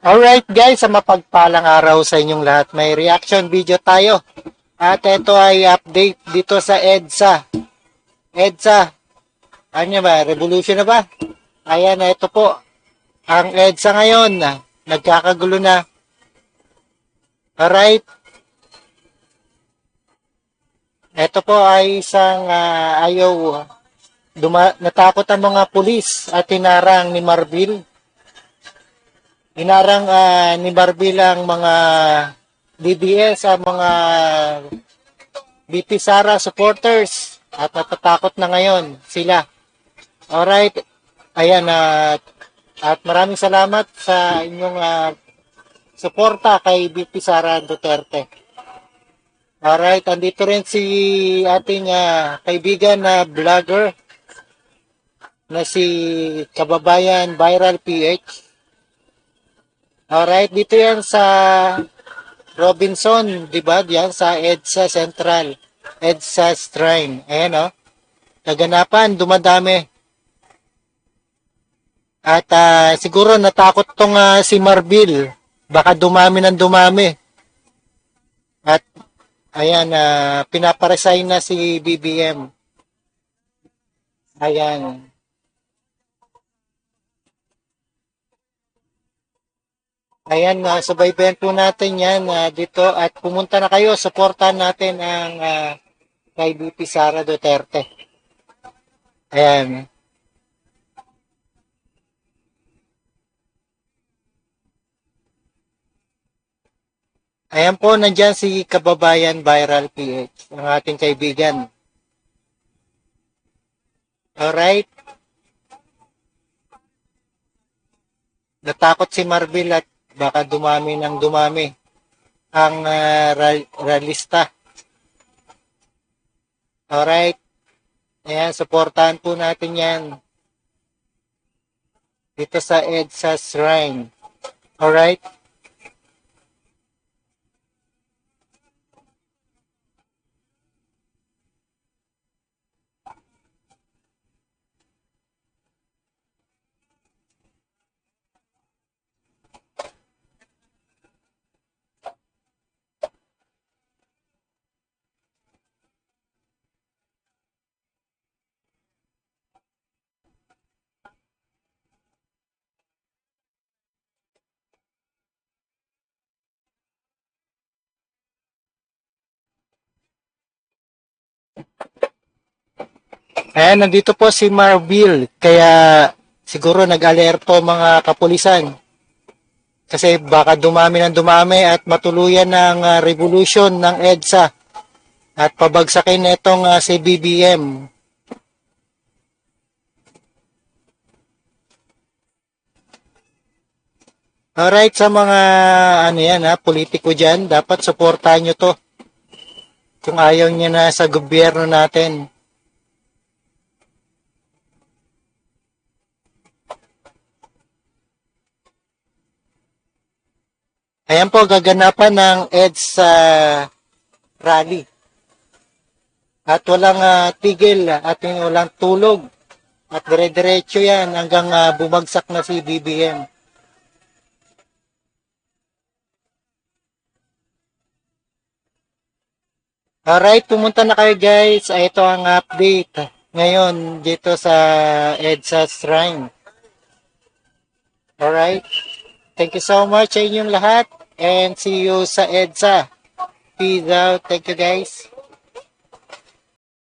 Alright guys, sa mapagpalang araw sa inyong lahat. May reaction video tayo. At ito ay update dito sa EDSA. EDSA, ano ba? Revolution na ba? Ayan, ito po. Ang EDSA ngayon, nagkakagulo na. Alright. Ito po ay isang natakot ang mga pulis at tinarang ni Marbil. Inarang ni Barbie ang mga DDS, ang mga BP Sara supporters at natatakot na ngayon sila. Alright, ayan at maraming salamat sa inyong suporta kay BP Sara Duterte. Alright, andito rin si ating kaibigan na vlogger na si Kababayan Viral PH. Alright, dito yan sa Robinson, di ba? Yan sa EDSA Central, EDSA Shrine. Ayan o. Kaganapan, dumadami. At siguro natakot tong si Marbil. Baka dumami ng dumami. At ayan, pinaparesign na si BBM. Ayan. Ayan, subaybayan po natin yan dito at pumunta na kayo, supportan natin ang kay BP Sara Duterte. Ayan. Ayan po, nandyan si Kababayan Viral PH, ang ating kaibigan. Alright. Natakot si Marbil at baka dumami ng dumami ang realista. Alright. Ayan, supportahan po natin yan dito sa EDSA Shrine. Alright. Ayan, nandito po si Marbil. Kaya siguro nag-alerto mga kapulisan. Kasi baka dumami ng dumami at matuluyan ng revolution ng EDSA. At pabagsakin na itong si BBM. Alright, sa mga politiko dyan, dapat suportahan nyo to. Kung ayaw nyo na sa gobyerno natin. Ayan po, gaganapan ng EDSA rally. At walang tigil at walang tulog. At dire-diretso yan hanggang bumagsak na si BBM. Alright, pumunta na kayo guys. Ito ang update ngayon dito sa EDSA Shrine. Alright. Thank you so much sa inyong lahat and see you sa EDSA. Peace out. Thank you guys.